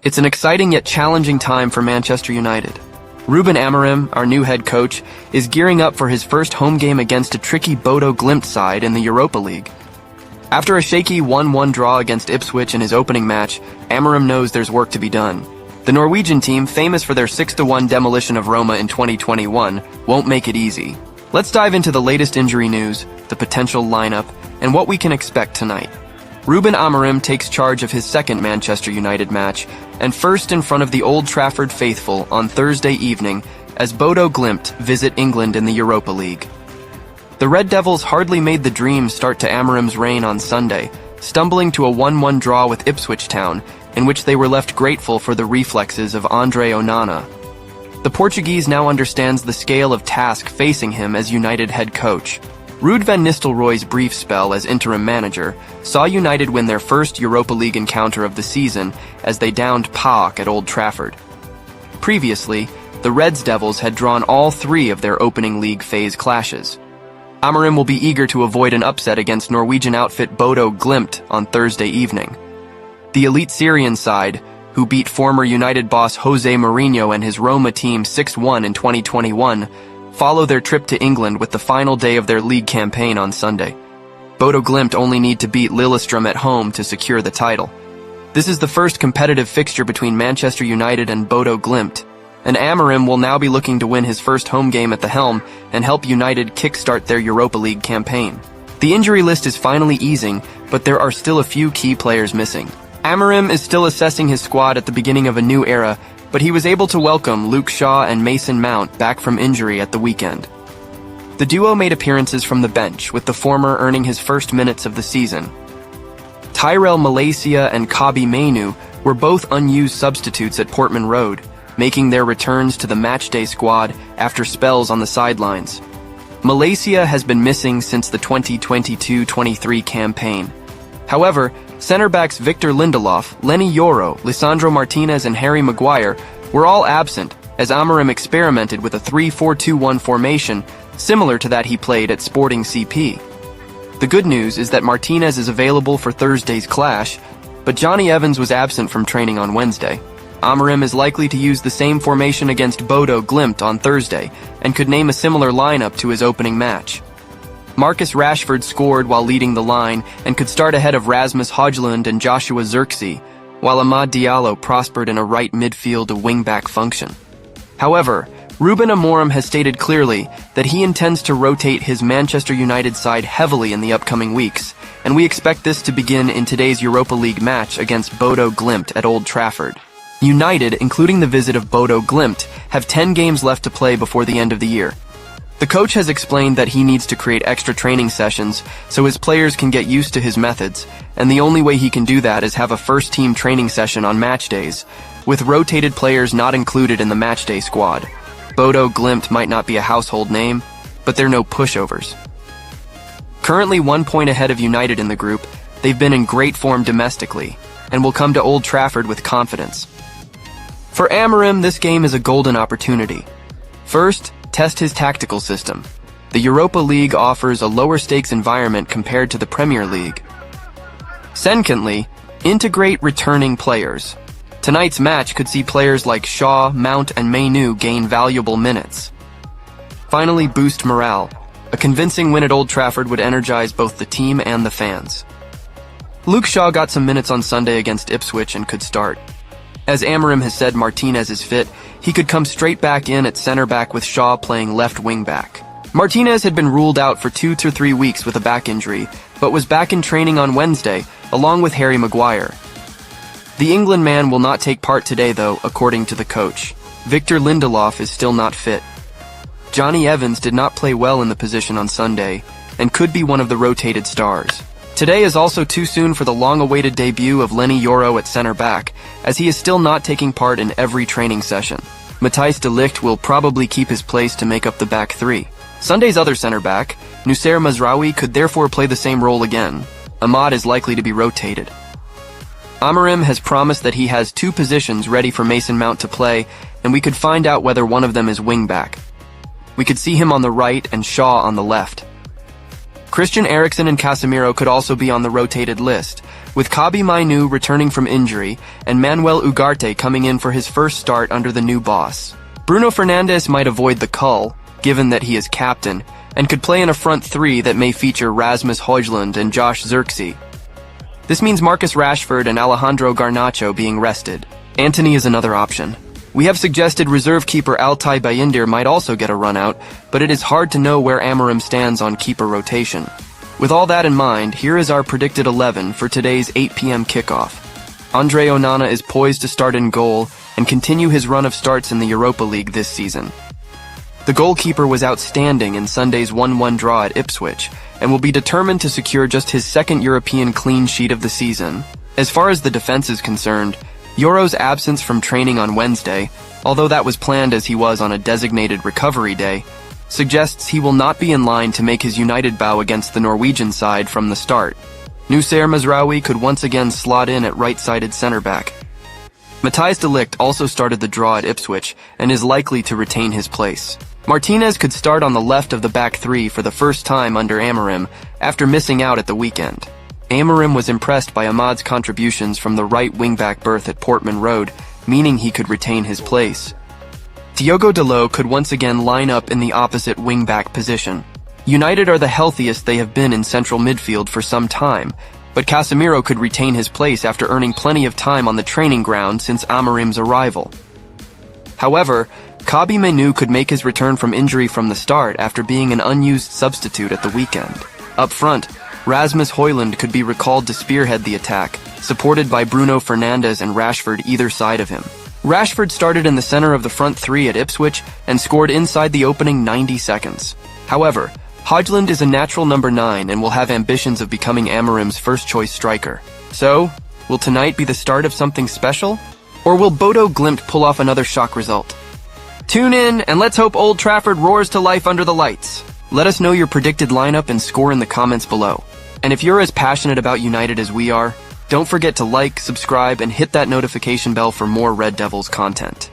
It's an exciting yet challenging time for Manchester United. Ruben Amorim, our new head coach, is gearing up for his first home game against a tricky Bodo Glimt side in the Europa League. After a shaky 1-1 draw against Ipswich in his opening match, Amorim knows there's work to be done. The Norwegian team, famous for their 6-1 demolition of Roma in 2021, won't make it easy. Let's dive into the latest injury news, the potential lineup, and what we can expect tonight. Ruben Amorim takes charge of his second Manchester United match, and first in front of the Old Trafford faithful on Thursday evening as Bodo Glimt visit England in the Europa League. The Red Devils hardly made the dream start to Amorim's reign on Sunday, stumbling to a 1-1 draw with Ipswich Town, in which they were left grateful for the reflexes of Andre Onana. The Portuguese now understands the scale of task facing him as United head coach. Ruud van Nistelrooy's brief spell as interim manager saw United win their first Europa League encounter of the season as they downed PAOK at Old Trafford. Previously, the Reds Devils had drawn all three of their opening league phase clashes. Amorim will be eager to avoid an upset against Norwegian outfit Bodo Glimt on Thursday evening. The elite Syrian side, who beat former United boss Jose Mourinho and his Roma team 6-1 in 2021, follow their trip to England with the final day of their league campaign on Sunday. Bodo Glimt only need to beat Lillestrøm at home to secure the title. This is the first competitive fixture between Manchester United and Bodo Glimt, and Amorim will now be looking to win his first home game at the helm and help United kickstart their Europa League campaign. The injury list is finally easing, but there are still a few key players missing. Amorim is still assessing his squad at the beginning of a new era, but he was able to welcome Luke Shaw and Mason Mount back from injury at the weekend. The duo made appearances from the bench, with the former earning his first minutes of the season. Tyrell Malaysia and Kobbie Mainoo were both unused substitutes at Portman Road, making their returns to the matchday squad after spells on the sidelines. Malaysia has been missing since the 2022-23 campaign. However, center-backs Victor Lindelof, Lenny Yoro, Lisandro Martinez, and Harry Maguire were all absent as Amorim experimented with a 3-4-2-1 formation similar to that he played at Sporting CP. The good news is that Martinez is available for Thursday's clash, but Johnny Evans was absent from training on Wednesday. Amorim is likely to use the same formation against Bodo Glimt on Thursday and could name a similar lineup to his opening match. Marcus Rashford scored while leading the line and could start ahead of Rasmus Højlund and Joshua Zirkzee, while Amad Diallo prospered in a right midfield to wing-back function. However, Ruben Amorim has stated clearly that he intends to rotate his Manchester United side heavily in the upcoming weeks, and we expect this to begin in today's Europa League match against Bodo Glimt at Old Trafford. United, including the visit of Bodo Glimt, have 10 games left to play before the end of the year. The coach has explained that he needs to create extra training sessions so his players can get used to his methods, and the only way he can do that is have a first-team training session on match days, with rotated players not included in the matchday squad. Bodo Glimt might not be a household name, but they're no pushovers. Currently 1 point ahead of United in the group, they've been in great form domestically, and will come to Old Trafford with confidence. For Amorim, this game is a golden opportunity. First, test his tactical system. The Europa League offers a lower-stakes environment compared to the Premier League. Secondly, integrate returning players. Tonight's match could see players like Shaw, Mount, and Mainoo gain valuable minutes. Finally, boost morale. A convincing win at Old Trafford would energize both the team and the fans. Luke Shaw got some minutes on Sunday against Ipswich and could start. As Amorim has said Martinez is fit, he could come straight back in at center-back with Shaw playing left wing-back. Martinez had been ruled out for 2 to 3 weeks with a back injury, but was back in training on Wednesday, along with Harry Maguire. The England man will not take part today, though, according to the coach. Victor Lindelof is still not fit. Johnny Evans did not play well in the position on Sunday, and could be one of the rotated stars. Today is also too soon for the long-awaited debut of Lenny Yoro at center-back, as he is still not taking part in every training session. Matthijs de Ligt will probably keep his place to make up the back three. Sunday's other center-back, Noussair Mazraoui, could therefore play the same role again. Amad is likely to be rotated. Amorim has promised that he has 2 positions ready for Mason Mount to play, and we could find out whether one of them is wing-back. We could see him on the right and Shaw on the left. Christian Eriksen and Casemiro could also be on the rotated list, with Kabi Mainu returning from injury and Manuel Ugarte coming in for his first start under the new boss. Bruno Fernandes might avoid the cull, given that he is captain, and could play in a front three that may feature Rasmus Højlund and Josh Zirkzee. This means Marcus Rashford and Alejandro Garnacho being rested. Antony is another option. We have suggested reserve keeper Altay Bayindir might also get a run out, but it is hard to know where Amorim stands on keeper rotation. With all that in mind, here is our predicted 11 for today's 8 p.m. kickoff. Andre Onana is poised to start in goal and continue his run of starts in the Europa League this season. The goalkeeper was outstanding in Sunday's 1-1 draw at Ipswich and will be determined to secure just his second European clean sheet of the season. As far as the defense is concerned, Yoro's absence from training on Wednesday, although that was planned as he was on a designated recovery day, suggests he will not be in line to make his United bow against the Norwegian side from the start. Noussair Mazraoui could once again slot in at right-sided center-back. Matthijs de Ligt also started the draw at Ipswich and is likely to retain his place. Martinez could start on the left of the back three for the first time under Amorim after missing out at the weekend. Amorim was impressed by Ahmad's contributions from the right wing-back berth at Portman Road, meaning he could retain his place. Diogo Dalot could once again line up in the opposite wing-back position. United are the healthiest they have been in central midfield for some time, but Casemiro could retain his place after earning plenty of time on the training ground since Amorim's arrival. However, Kabi Mainu could make his return from injury from the start after being an unused substitute at the weekend. Up front, Rasmus Højlund could be recalled to spearhead the attack, supported by Bruno Fernandes and Rashford either side of him. Rashford started in the center of the front three at Ipswich and scored inside the opening 90 seconds. However, Højlund is a natural number 9 and will have ambitions of becoming Amorim's first-choice striker. So, will tonight be the start of something special? Or will Bodo Glimt pull off another shock result? Tune in, and let's hope Old Trafford roars to life under the lights. Let us know your predicted lineup and score in the comments below. And if you're as passionate about United as we are, don't forget to like, subscribe, and hit that notification bell for more Red Devils content.